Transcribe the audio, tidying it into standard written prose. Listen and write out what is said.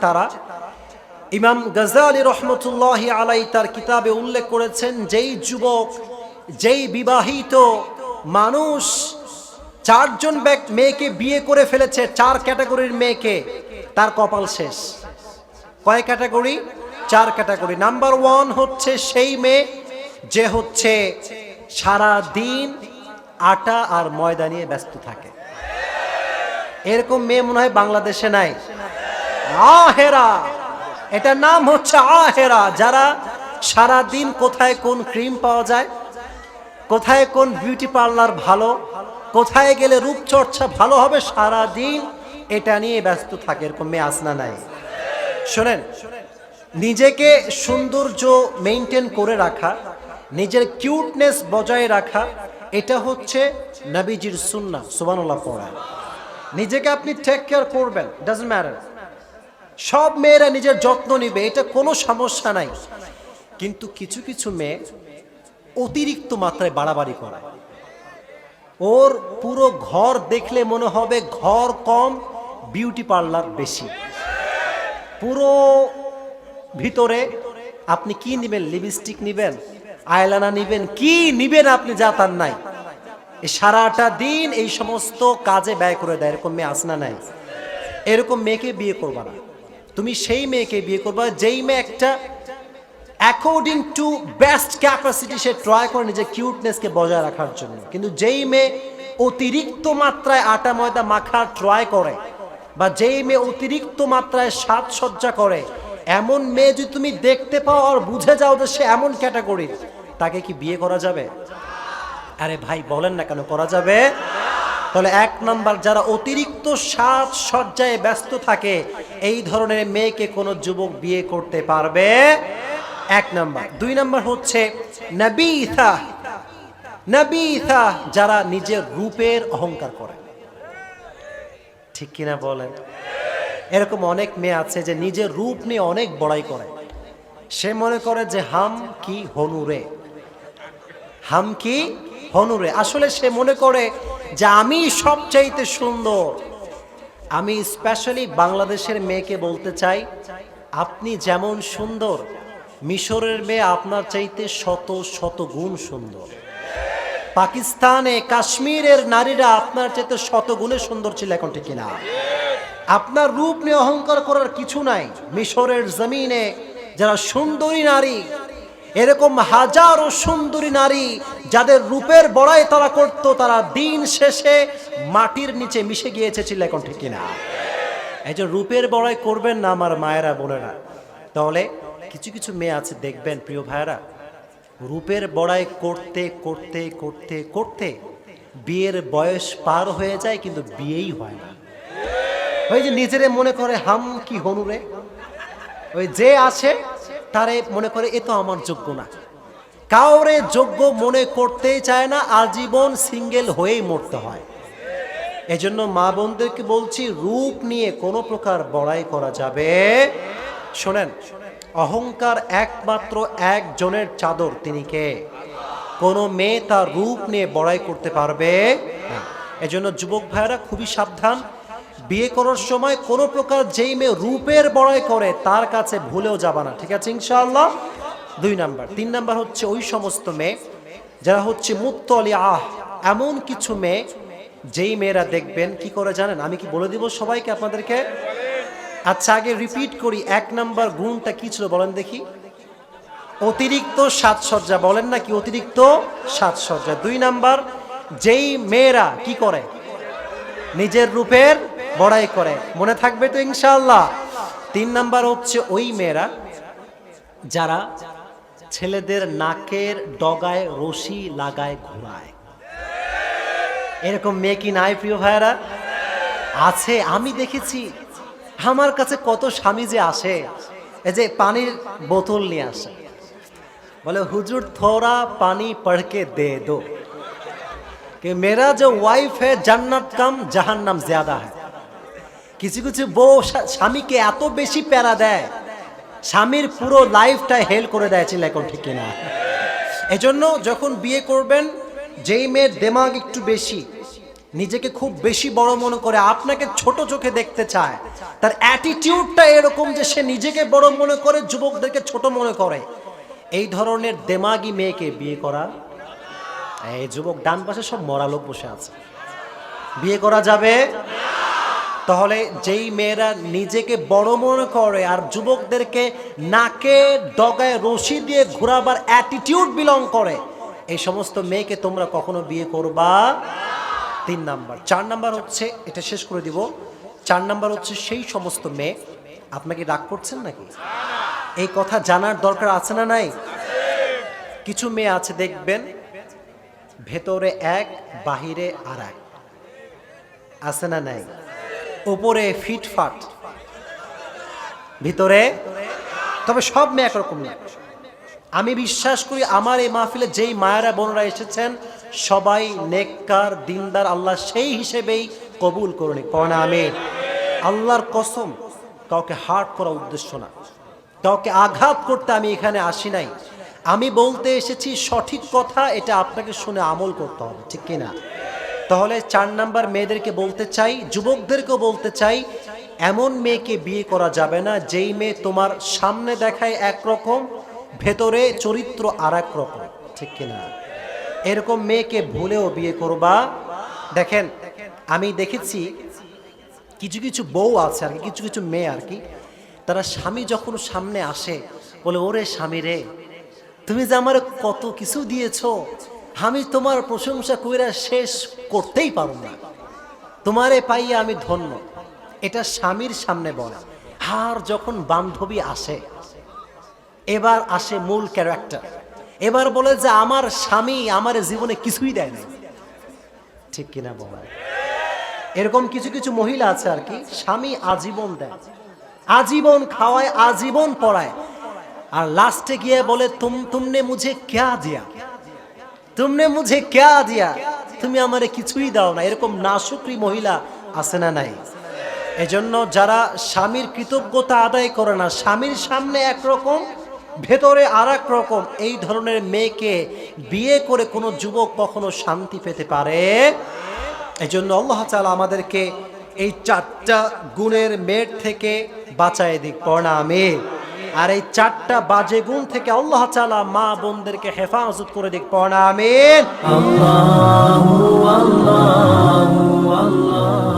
তারা ইমাম গজালি রহমতুল্লাহি আলাই তার কিতাবে উল্লেখ করেছেন, যেই যুবক, যেই বিবাহিত মানুষ চারজন মেয়েকে বিয়ে করে ফেলেছে, চার ক্যাটাগরির মেয়েকে, তার কপাল শেষ। কয় ক্যাটাগরি? চার ক্যাটাগরি। নাম্বার ওয়ান হচ্ছে সেই মেয়ে যে হচ্ছে সারা দিন আটা আর ময়দা নিয়ে ব্যস্ত থাকে। এরকম মেয়ে মনে হয় বাংলাদেশে নাই। আহেরা, এটার নাম হচ্ছে আহেরা। যারা সারা দিন কোথায় কোন ক্রিম পাওয়া যায়, কোথায় কোন বিউটি পার্লার ভালো, কোথায় গেলে রূপচর্চা ভালো হবে, সারা দিন এটা নিয়ে ব্যস্ত থাকে। এরকম মেয়ে আসনা নাই? শোনেন, নিজেকে সৌন্দর্য মেইনটেইন করে রাখা, নিজের কিউটনেস বজায় রাখা, এটা হচ্ছে নবীজির সুন্নাহ। সুবহানাল্লাহ পড়া। নিজেকে আপনি টেক কেয়ার করবেন, ডাজন্ট ম্যাটার। সব মেয়েরা নিজের যত্ন নিবে, এটা কোনো সমস্যা নাই। কিন্তু কিছু কিছু মেয়ে অতিরিক্ত মাত্রায় বাড়াবাড়ি করে। ওর পুরো ঘর দেখলে মনে হবে ঘর কম, বিউটি পার্লার বেশি। পুরো ভিতরে আপনি কি নিবেন? লিপস্টিক নিবেন, আইলাইনার নিবেন, কি নিবেন আপনি যা তার নাই। সারাটা দিন এই সমস্ত কাজে ব্যয় করে দেয়। এরকম মেয়ে আছে না নাই? এরকম মেয়েকে বিয়ে করবা না। তুমি সেই মেয়েকে বিয়ে করবা যেই মেয়ে একটা according to best capacity say try করে নিজের কিউটনেসকে বজায় রাখার জন্য। কিন্তু যেই মেয়ে অতিরিক্ত মাত্রায় আটা ময়দা মাখার ট্রাই করে, বা যেই মেয়ে অতিরিক্ত মাত্রায় সাজসজ্জা করে, এমন মেয়ে যদি তুমি দেখতে পাও আর বুঝে যাও যে সে এমন ক্যাটাগরির, তাকে কি বিয়ে করা যাবে? আরে ভাই বলেন না কেন করা যাবে? তাহলে এক নাম্বার, যারা অতিরিক্ত সাজসজ্জায় ব্যস্ত থাকে, এই ধরনের মেয়েকে কোনো যুবক বিয়ে করতে পারবে? এক নাম্বার। দুই নাম্বার হচ্ছে নবীথা। নবীথা, যারা নিজের রূপের অহংকার করে। ঠিক কিনা বলেন? এরকম অনেক মেয়ে আছে যে নিজের রূপ নিয়ে অনেক বড়াই করে। সে মনে করে যে হাম কি হনুরে, হাম কি হনুরে। আসলে সে মনে করে যে আমি সবচাইতে সুন্দর। আমি স্পেশালি বাংলাদেশের মেয়েকে বলতে চাই, আপনি যেমন সুন্দর, মিশরের মেয়ে আপনার চাইতে শত শত গুণ সুন্দর। পাকিস্তানে কাশ্মীরের নারীরা আপনার চাইতে শত গুণে সুন্দর ছিল। এখন ঠিক কিনা? আপনার রূপ নিয়ে অহংকার করার কিছু নাই। মিশরের জমিনে যারা সুন্দরী নারী, এরকম হাজারো সুন্দরী নারী যাদের রূপের বড়াই তারা করত, তারা দিন শেষে মাটির নিচে মিশে গিয়েছে। ছিল এখন ঠিক কিনা? এই যে রূপের বড়াই করবেন না আমার মায়েরা বোনেরা। তাহলে কিছু কিছু মেয়ে আছে দেখবেন প্রিয় ভাইয়েরা, রূপের বড়াই করতে করতে করতে করতে বিয়ের বয়স পার হয়ে যায়, কিন্তু বিয়েই হয় না। ওই যে নিজেরে মনে করে হাম কি হনুরে, ওই যে আছে তারে মনে করে এ তো আমার যোগ্য না। কাউরে যোগ্য মনে করতেই চায় না, আজীবন সিঙ্গেল হয়েই মরতে হয়। এজন্য মা বোনদেরকে বলছি, রূপ নিয়ে কোনো প্রকার বড়াই করা যাবে। শোনেন, অহংকার একমাত্র একজনের চাদর, তিনি কে? কোনো মেয়ে তার রূপ নিয়ে বড়াই করতে পারবে না। এজন্য যুবক ভাইয়েরা খুবই সাবধান। বিয়ে করার সময় কোনো প্রকার যেই মেয়ে রূপের বড়াই করে তার কাছে ভুলেও যাবা না। ঠিক আছে ইনশাআল্লাহ? দুই নাম্বার। তিন নাম্বার হচ্ছে ওই সমস্ত মেয়ে যারা হচ্ছে মুত্তলিআহ। এমন কিছু মেয়ে যেই মেয়েরা দেখবেন কি করে জানেন? আমি কি বলে দিব সবাইকে আপনাদেরকে? আচ্ছা আগে রিপিট করি। এক নাম্বার গুণটা কি ছিল বলেন দেখি? অতিরিক্ত সাজসজ্জা। বলেন না কি? অতিরিক্ত সাজসজ্জা। দুই নাম্বার, যেই মেয়েরা কি করে? নিজের রূপের বড়াই করে। মনে থাকবে তো ইনশাআল্লাহ? তিন নাম্বার হচ্ছে ওই মেয়েরা যারা ছেলেদের নাকের ডগায় রশি লাগায় ঘোরায়। এরকম মেয়ে কি নাই প্রিয় ভাইয়েরা? আছে, আমি দেখেছি। আমার কাছে কত স্বামী যে আসে, এই যে পানির বোতল নিয়ে আসে, বলে হুজুর থোড়া পানি পড়কে দে দো कि मेरा जो वाइफ है जन्नत कम जहन्नम ज्यादा है। কিছু কিছু বউ স্বামীকে এত বেশি প্যারা দেয়, স্বামীর পুরো লাইফটা হেল করে দেয়। ছিল এখন ঠিক কিনা? এজন্য যখন বিয়ে করবেন, যেই মেয়ের দিমাগ একটু বেশি, নিজেকে খুব বেশি বড় মনে করে, আপনাকে ছোট চোখে দেখতে চায়, তার অ্যাটিটিউডটা এরকম যে সে নিজেকে বড় মনে করে, যুবকদেরকে ছোট মনে করে, এই ধরনের দেমাগী মেয়েকে বিয়ে করা, এই যুবক ডান পাশে সব মরা লোক বসে আছে, বিয়ে করা যাবে? তাহলে যেই মেয়েরা নিজেকে বড় মনে করে আর যুবকদেরকে নাকে ডগায় রশি দিয়ে ঘোরাবার অ্যাটিটিউড বিলং করে, এই সমস্ত মেয়েকে তোমরা কখনো বিয়ে করবা? 3 নাম্বার। 4 নাম্বার হচ্ছে, এটা শেষ করে দিব, 4 নাম্বার হচ্ছে সেই সমস্ত মেয়ে, আপনাকে রাগ করছেন নাকি? এই কথা জানার দরকার আছে না নাই? কিছু মেয়ে আছে দেখবেন ভেতরে এক, বাহিরে আর এক, আছে না নাই? উপরে ফিটফাট, ভিতরে, তবে সব মেয়ে একরকম না। আমি বিশ্বাস করি আমার এই মাহফিলে যেই মায়েরা বোনরা এসেছেন সবাই নেককার, দিনদার, আল্লাহ সেই হিসেবেই কবুল করুন, পড়না আমিন। আল্লাহর কসম, কাউকে হার্ট করা উদ্দেশ্য না, কাউকে আঘাত করতে আমি এখানে আসি নাই। আমি বলতে এসেছি সঠিক কথা, এটা আপনাকে শুনে আমল করতে হবে, ঠিক কিনা? তাহলে 4 নাম্বার মেয়েদেরকে বলতে চাই, যুবকদেরকেও বলতে চাই, এমন মেয়েকে বিয়ে করা যাবে না যেই মেয়ে তোমার সামনে দেখায় একরকম, ভেতরে চরিত্র আর এক রকম, ঠিক কিনা? এরকম মেয়েকে ভুলেও বিয়ে করবা। দেখেন, আমি দেখেছি কিছু কিছু বউ আছে আর কি, কিছু কিছু মেয়ে আর কি, তারা স্বামী যখন সামনে আসে বলে, ওরে স্বামী রে, তুমি যে আমার কত কিছু দিয়েছো, আমি তোমার প্রশংসা কইরা শেষ করতেই পারো না, তোমারে পাইয়া আমি ধন্য। এটা স্বামীর সামনে বলে। আর যখন বান্ধবী আসে, এবার আসে মূল ক্যারেক্টার, এবার বলে যে আমার স্বামী আমার জীবনে কিছুই দেয় না, ঠিক কিনা বলে? এরকম কিছু কিছু মহিলা আছে আর কি, স্বামী আজীবন দেয়, আজীবন খাওয়ায়, আজীবন পড়ায়, আর লাস্টে গিয়ে বলে তুমনে মুঝে ক্যা দিয়া, তুমনে মুঝে ক্যা দিয়া, তুমি আমারে কিছুই দাও না। এরকম নাশুকরি মহিলা আছে না নাই? এজন্য যারা স্বামীর কৃতজ্ঞতা আদায় করে না, স্বামীর সামনে একরকম, ভেতরে আর এক রকম, এই ধরনের মেয়েকে বিয়ে করে কোনো যুবক কখনো শান্তি পেতে পারে? এজন্য আল্লাহ তাআলা আমাদেরকে এই 4টা গুণের মেয়ের থেকে বাঁচায় দিক, পড়না আমিন। আর এই 4টা বাজে গুণ থেকে আল্লাহ তাআলা মা বোনদেরকে হেফাজত করে দিক, পড়না আমিন। আল্লাহু আল্লাহু আল্লাহ।